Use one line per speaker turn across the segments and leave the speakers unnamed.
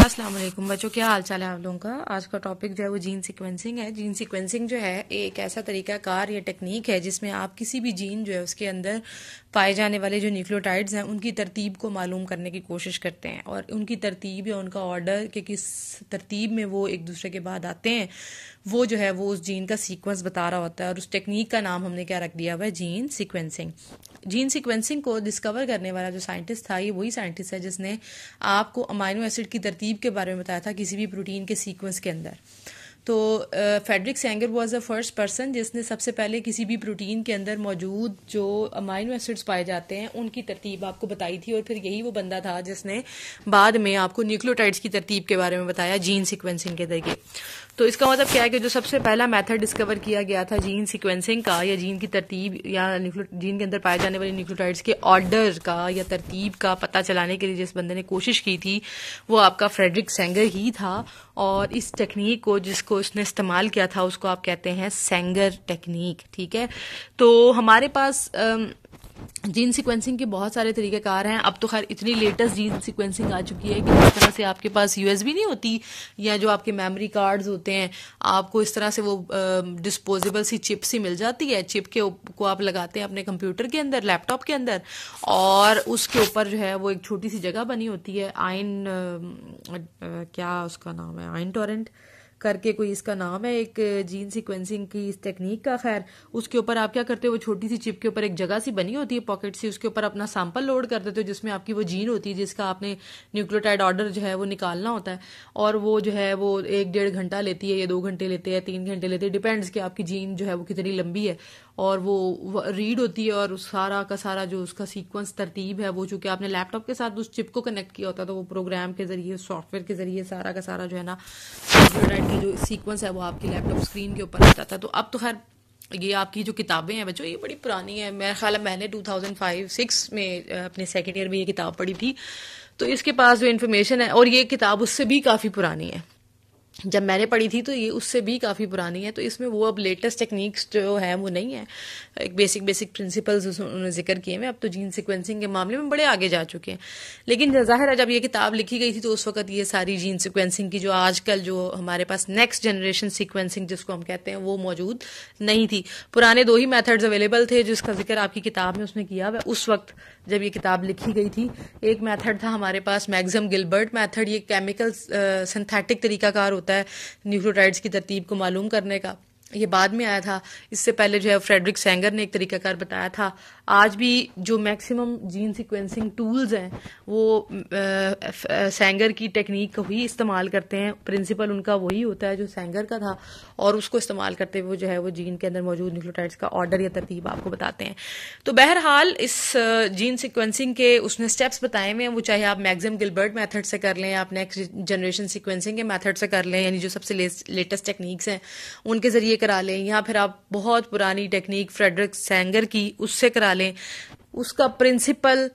अस्सलाम वालेकुम बच्चों, क्या हाल चाल है आप लोगों का। आज का टॉपिक जो है वो जीन सीक्वेंसिंग है। जीन सीक्वेंसिंग जो है एक ऐसा तरीका कार या टेक्निक है जिसमें आप किसी भी जीन जो है उसके अंदर पाए जाने वाले जो न्यूक्लियोटाइड्स हैं उनकी तरतीब को मालूम करने की कोशिश करते हैं और उनकी तरतीब या उनका ऑर्डर के किस तरतीब में वो एक दूसरे के बाद आते हैं वो जो है वो उस जीन का सीक्वेंस बता रहा होता है। और उस टेक्निक का नाम हमने क्या रख दिया हुआ है, जीन सीक्वेंसिंग। जीन सीक्वेंसिंग को डिस्कवर करने वाला जो साइंटिस्ट था ये वही साइंटिस्ट है जिसने आपको अमाइनो एसिड की तरतीब के बारे में बताया था किसी भी प्रोटीन के सीक्वेंस के अंदर। तो Frederick Sanger was the first person जिसने सबसे पहले किसी भी प्रोटीन के अंदर मौजूद जो अमाइनो एसिड्स पाए जाते हैं उनकी तरतीब आपको बताई थी। और फिर यही वो बंदा था जिसने बाद में आपको न्यूक्लियोटाइड्स की तरतीब के बारे में बताया जीन सीक्वेंसिंग के जरिए। तो इसका मतलब क्या है कि जो सबसे पहला मेथड डिस्कवर किया गया था जीन सीक्वेंसिंग का या जीन की तरतीब या जीन के अंदर पाए जाने वाले न्यूक्लियोटाइड्स के ऑर्डर का या तरतीब का पता चलाने के लिए जिस बंदे ने कोशिश की थी वो आपका फ्रेडरिक सेंगर ही था। और इस टेक्निक को जिसको उसने इस्तेमाल किया था उसको आप कहते हैं सेंगर टेक्निक। ठीक है, तो हमारे पास जीन सीक्वेंसिंग के बहुत सारे तरीकेकार हैं। अब तो खैर इतनी लेटेस्ट जीन सीक्वेंसिंग आ चुकी है कि इस तरह से आपके पास यूएसबी नहीं होती या जो आपके मेमोरी कार्ड्स होते हैं आपको इस तरह से वो डिस्पोजेबल सी चिप सी मिल जाती है। चिप को आप लगाते हैं अपने कंप्यूटर के अंदर, लैपटॉप के अंदर, और उसके ऊपर जो है वो एक छोटी सी जगह बनी होती है क्या उसका नाम है, आयन टोरेंट करके कोई इसका नाम है एक जीन सीक्वेंसिंग की इस टेक्निक का। खैर उसके ऊपर आप क्या करते हो, वो छोटी सी चिप के ऊपर एक जगह सी बनी होती है पॉकेट सी, उसके ऊपर अपना सैंपल लोड कर देते हो जिसमें आपकी वो जीन होती है जिसका आपने न्यूक्लियोटाइड ऑर्डर जो है वो निकालना होता है। और वो जो है वो 1-1.5 घंटा लेती है या 2 घंटे लेते हैं, 3 घंटे लेते हैं, डिपेंड्स कि आपकी जीन जो है वो कितनी लंबी है। और वो रीड होती है और उस सारा का सारा जो उसका सीक्वेंस तरतीब है वो चूंकि आपने लैपटॉप के साथ उस चिप को कनेक्ट किया होता है तो वो प्रोग्राम के जरिए सॉफ्टवेयर के जरिए सारा का सारा जो है ना न्यूक्लियोटाइड की जो सीक्वेंस है वो आपकी लैपटॉप स्क्रीन के ऊपर आ जाता है। तो अब तो खैर ये आपकी जो किताबें हैं बच्चों ये बड़ी पुरानी है। मेरा ख्याल है मैंने 2005-6 में अपने सेकेंड ईयर में ये किताब पढ़ी थी। तो इसके पास जो इन्फॉर्मेशन है, और ये किताब उससे भी काफी पुरानी है, जब मैंने पढ़ी थी तो ये उससे भी काफ़ी पुरानी है। तो इसमें वो अब लेटेस्ट टेक्निक्स जो है वो नहीं है, एक बेसिक प्रिंसिपल्स उन्होंने जिक्र किए हैं। अब तो जीन सीक्वेंसिंग के मामले में बड़े आगे जा चुके हैं। लेकिन जाहिर है जब ये किताब लिखी गई थी तो उस वक्त ये सारी जीन सीक्वेंसिंग की जो आजकल जो हमारे पास नेक्स्ट जनरेशन सीक्वेंसिंग जिसको हम कहते हैं वो मौजूद नहीं थी। पुराने 2 ही मेथड्स अवेलेबल थे जिसका जिक्र आपकी किताब में उसने किया हुआ है उस वक्त जब ये किताब लिखी गई थी। एक मेथड था हमारे पास मैक्सम गिलबर्ट मेथड, ये केमिकल सिंथेटिक तरीकाकार होता है न्यूक्लियोटाइड्स की तरतीब को मालूम करने का, ये बाद में आया था। इससे पहले जो है फ्रेडरिक सेंगर ने एक तरीकाकार बताया था। आज भी जो मैक्सिमम जीन सीक्वेंसिंग टूल्स हैं वो सेंगर की टेक्निक को ही इस्तेमाल करते हैं। प्रिंसिपल उनका वही होता है जो सेंगर का था और उसको इस्तेमाल करते हुए जो है वो जीन के अंदर मौजूद न्यूक्लियोटाइड्स का ऑर्डर या तरतीब आपको बताते हैं। तो बहरहाल इस जीन सीक्वेंसिंग के उसने स्टेप्स बताए हुए हैं, वो चाहे आप मैक्सम गिलबर्ट मेथड से कर लें, आप नेक्स्ट जनरेशन सीक्वेंसिंग के मेथड से कर लें, यानी जो सबसे लेटेस्ट टेक्निक्स हैं उनके जरिए करा लें, या फिर आप बहुत पुरानी टेक्निक फ्रेडरिक सेंगर की उससे करा लें। उसका प्रिंसिपल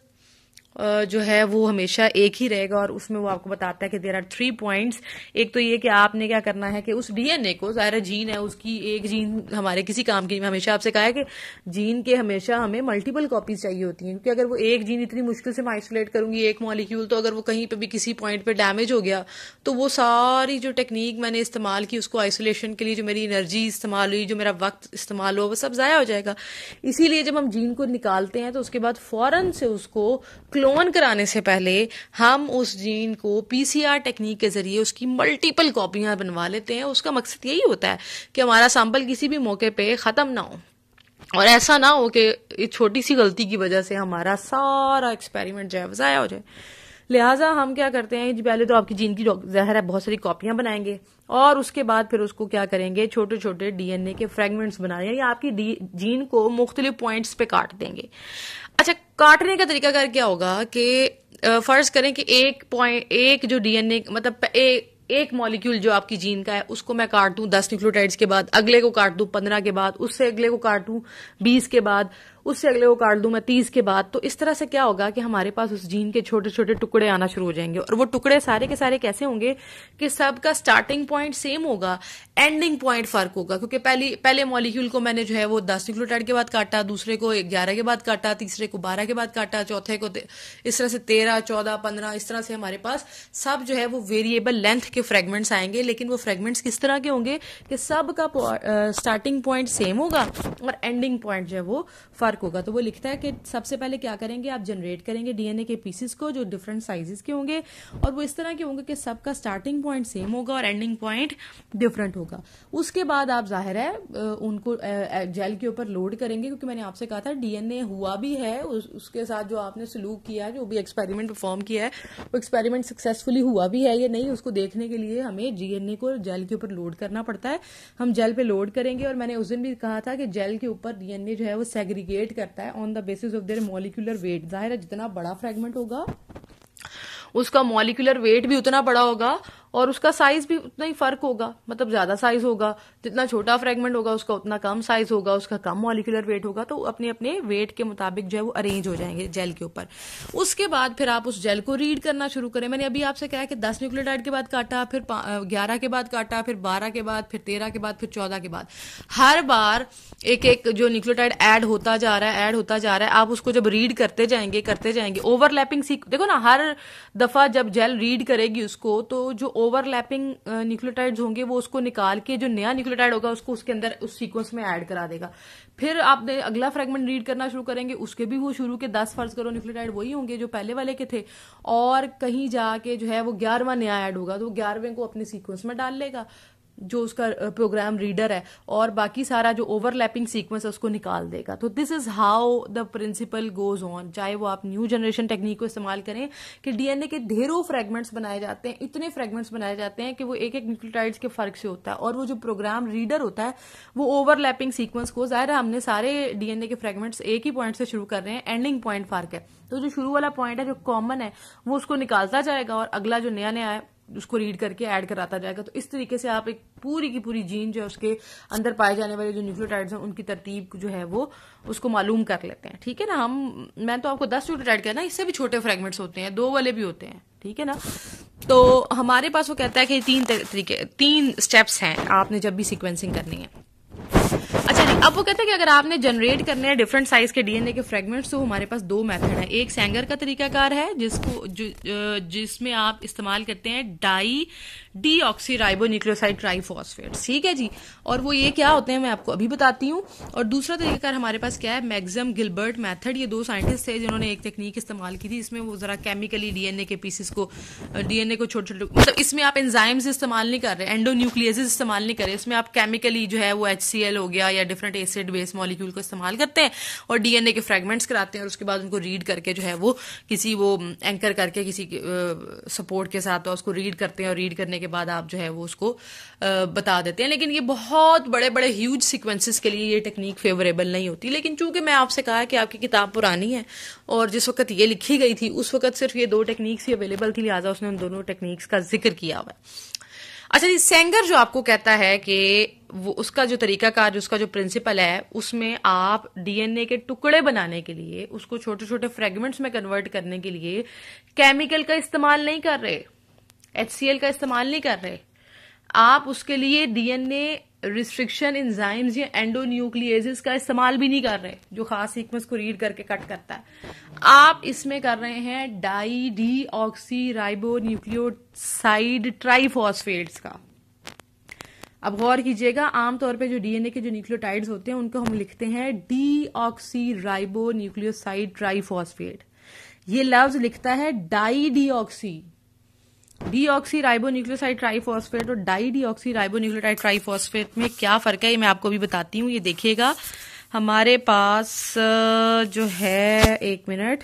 जो है वो हमेशा एक ही रहेगा और उसमें वो आपको बताता है कि देयर आर 3 पॉइंट्स। एक तो ये कि आपने क्या करना है कि उस डीएनए को, ज़ाहिर जीन है उसकी एक जीन हमारे किसी काम की, हमेशा आपसे कहा है कि जीन के हमेशा हमें मल्टीपल कॉपीज चाहिए होती हैं, क्योंकि अगर वो एक जीन इतनी मुश्किल से मैं आइसोलेट करूंगी एक मॉलिक्यूल, तो अगर वो कहीं पे भी किसी पॉइंट पे डैमेज हो गया तो वो सारी जो टेक्निक मैंने इस्तेमाल की उसको आइसोलेशन के लिए जो मेरी एनर्जी इस्तेमाल हुई, जो मेरा वक्त इस्तेमाल हुआ, वो सब ज़ाया हो जाएगा। इसीलिए जब हम जीन को निकालते हैं तो उसके बाद फौरन से उसको क्लोन कराने से पहले हम उस जीन को पीसीआर टेक्निक के जरिए उसकी मल्टीपल कॉपियां बनवा लेते हैं। उसका मकसद यही होता है कि हमारा सैंपल किसी भी मौके पे खत्म ना हो और ऐसा ना हो कि इस छोटी सी गलती की वजह से हमारा सारा एक्सपेरिमेंट जो है ज़ाया हो जाए। लिहाजा हम क्या करते हैं जी, पहले तो आपकी जीन की ज़ाहिर है बहुत सारी कॉपियां बनाएंगे और उसके बाद फिर उसको क्या करेंगे, छोटे छोटे डीएनए के फ्रेगमेंट्स बनाएंगे या आपकी जीन को मुख्तलिफ पॉइंट्स पे काट देंगे। अच्छा, काटने का तरीका कर क्या होगा कि फर्ज करें कि एक जो डीएनए मतलब एक मॉलिक्यूल जो आपकी जीन का है उसको मैं काट दूं 10 न्यूक्लियोटाइड्स के बाद, अगले को काट दूं 15 के बाद, उससे अगले को काट दूं 20 के बाद, उससे अगले को काट दूं मैं 30 के बाद, तो इस तरह से क्या होगा कि हमारे पास उस जीन के छोटे छोटे टुकड़े आना शुरू हो जाएंगे। और वो टुकड़े सारे के सारे कैसे होंगे कि सबका स्टार्टिंग पॉइंट सेम होगा, एंडिंग पॉइंट फर्क होगा, क्योंकि पहले मॉलिक्यूल को मैंने जो है वो 10 न्यूक्लियोटाइड के बाद काटा, दूसरे को 11 के बाद काटा, तीसरे को 12 के बाद काटा, चौथे को इस तरह से 13, 14, 15, इस तरह से हमारे पास सब जो है वो वेरिएबल लेंथ के फ्रेगमेंट्स आएंगे। लेकिन वो फ्रेगमेंट्स किस तरह के होंगे कि सब का स्टार्टिंग पॉइंट सेम होगा और एंडिंग पॉइंट जो है वो फर्क होगा। तो वो लिखता है कि सबसे पहले क्या करेंगे, आप जनरेट करेंगे डीएनए के पीसेस को जो डिफरेंट साइजेस के होंगे, और वो इस तरह के होंगे कि सबका स्टार्टिंग पॉइंट सेम होगा और एंडिंग पॉइंट डिफरेंट होगा। उसके बाद आप जाहिर है उनको जेल के ऊपर लोड करेंगे, क्योंकि मैंने आपसे कहा था डीएनए हुआ भी है, उसके साथ जो आपने सलूक किया, जो भी एक्सपेरिमेंट परफॉर्म किया है, वो एक्सपेरिमेंट सक्सेसफुली हुआ भी है या नहीं, उसको देखने के लिए हमें डीएनए को जेल के ऊपर लोड करना पड़ता है। हम जेल पे लोड करेंगे, और मैंने उस दिन भी कहा था कि जेल के ऊपर डीएनए जो है वो सेग्रीगेट करता है on the basis of their molecular weight. जाहिर है जितना बड़ा फ्रेगमेंट होगा उसका मॉलिक्यूलर वेट भी उतना बड़ा होगा और उसका साइज भी उतना ही फर्क होगा, मतलब ज्यादा साइज होगा। जितना छोटा फ्रेगमेंट होगा उसका उतना कम साइज होगा, उसका कम मॉलिक्यूलर वेट होगा। तो अपने अपने वेट के मुताबिक जो है वो अरेंज हो जाएंगे जेल के ऊपर। उसके बाद फिर आप उस जेल को रीड करना शुरू करें। मैंने अभी आपसे कहा कि 10 न्यूक्लियोटाइड के बाद काटा, फिर 11 के बाद काटा, फिर 12 के बाद, फिर 13 के बाद, फिर 14 के बाद। हर बार एक एक जो न्यूक्लियोटाइड ऐड होता जा रहा है। आप उसको जब रीड करते जाएंगे ओवरलैपिंग देखो ना, हर दफा जब जेल रीड करेगी उसको, तो जो ओवरलैपिंग न्यूक्लियोटाइड्स होंगे वो उसको निकाल के जो नया न्यूक्लियोटाइड होगा उसको उसके अंदर उस सीक्वेंस में ऐड करा देगा। फिर आपने अगला फ्रेगमेंट रीड करना शुरू करेंगे, उसके भी वो शुरू के 10 फर्ज करो न्यूक्लियोटाइड वही होंगे जो पहले वाले के थे, और कहीं जाके जो है वो 11वां नया ऐड होगा, तो वो 11वें को अपने सीक्वेंस में डाल लेगा जो उसका प्रोग्राम रीडर है, और बाकी सारा जो ओवरलैपिंग सीक्वेंस है उसको निकाल देगा। तो this is how the principle goes on. चाहे वो आप न्यू जनरेशन टेक्निक को इस्तेमाल करें कि डीएनए के ढेरों फ्रेगमेंट्स बनाए जाते हैं, इतने फ्रेगमेंट्स बनाए जाते हैं कि वो एक एक न्यूक्लियोटाइड्स के फर्क से होता है, और वो जो प्रोग्राम रीडर होता है वो ओवरलैपिंग सीक्वेंस को, जाहिर है हमने सारे डीएनए के फ्रेगमेंट्स एक ही पॉइंट से शुरू कर रहे हैं, एंडिंग पॉइंट फर्क है, तो जो शुरू वाला पॉइंट है जो कॉमन है वो उसको निकालता जाएगा और अगला जो नया नया है उसको रीड करके ऐड कराता जाएगा। तो इस तरीके से आप एक पूरी की पूरी जीन जो है उसके अंदर पाए जाने वाले जो न्यूक्लियोटाइड्स हैं उनकी तरतीब जो है वो उसको मालूम कर लेते हैं। ठीक है ना, मैं तो आपको 10 न्यूक्लियोटाइड कहना, इससे भी छोटे फ्रेगमेंट्स होते हैं, 2 वाले भी होते हैं। ठीक है ना, तो हमारे पास वो कहता है कि 3 स्टेप्स हैं आपने जब भी सीक्वेंसिंग करनी है। अच्छा जी, अब वो कहते हैं कि अगर आपने जनरेट करने हैं डिफरेंट साइज के डीएनए के फ्रेगमेंट्स, तो हमारे पास 2 मेथड है। एक सेंगर का तरीकाकार है जिसमें आप इस्तेमाल करते हैं डीऑक्सीराइबोन्यूक्लियोसाइड ट्राइफॉस्फेट। ठीक है जी, और वो ये क्या होते हैं मैं आपको अभी बताती हूँ। और दूसरा तरीकाकार हमारे पास क्या है, मैक्सम गिलबर्ट मेथड। ये 2 साइंटिस्ट थे जिन्होंने एक तकनीक इस्तेमाल की थी, इसमें वो जरा केमिकली डीएनए के पीसेस को, डीएनए को छोटे छोटे, मतलब इसमें आप एंजाइम्स इस्तेमाल नहीं कर रहे, एंडोन्यूक्लियसेस इस्तेमाल नहीं कर रहे, इसमें आप केमिकली जो है वो HCl हो गया या डिफरेंट एसिड बेस मॉलिक्यूल को इस्तेमाल करते हैं और डीएनए के फ्रेगमेंट्स कराते हैं, और उसके बाद उनको रीड करके जो है वो किसी वो एंकर करके किसी सपोर्ट के साथ उसको रीड करते हैं, और रीड करने के बाद आप जो है वो उसको बता देते हैं। लेकिन ये बहुत बड़े बड़े ह्यूज सीक्वेंसेस के लिए ये टेक्निक फेवरेबल नहीं होती। लेकिन चूंकि मैं आपसे कहा कि आपकी किताब पुरानी है और जिस वक्त ये लिखी गई थी उस वक्त सिर्फ ये 2 टेक्निक्स ही अवेलेबल थी, लिहाजा उसने उन दोनों टेक्निक्स का जिक्र किया हुआ है। अच्छा जी, सेंगर जो आपको कहता है कि वो उसका जो तरीकाकार, उसका जो प्रिंसिपल है, उसमें आप डीएनए के टुकड़े बनाने के लिए, उसको छोटे छोटे फ्रेगमेंट्स में कन्वर्ट करने के लिए केमिकल का इस्तेमाल नहीं कर रहे, HCl का इस्तेमाल नहीं कर रहे। आप उसके लिए डीएनए रिस्ट्रिक्शन एंजाइम्स या एंडोन्यूक्लियेजेस का इस्तेमाल भी नहीं कर रहे, जो खास सीक्वेंस को रीड करके कट करता है। आप इसमें कर रहे हैं डीऑक्सीराइबोन्यूक्लियोसाइड ट्राइफॉस्फेट्स का। अब गौर कीजिएगा, आमतौर पे जो डीएनए के जो न्यूक्लियोटाइड्स होते हैं उनको हम लिखते हैं डीऑक्सीराइबोन्यूक्लियोसाइड ट्राइफॉस्फेट। ये लफ्ज लिखता है डीऑक्सीराइबोन्यूक्लियोसाइड ट्राइफॉस्फेट और डीऑक्सीराइबोन्यूक्लियोटाइड ट्राइफॉस्फेट में क्या फर्क है ये मैं आपको भी बताती हूँ। ये देखिएगा, हमारे पास जो है, 1 मिनट,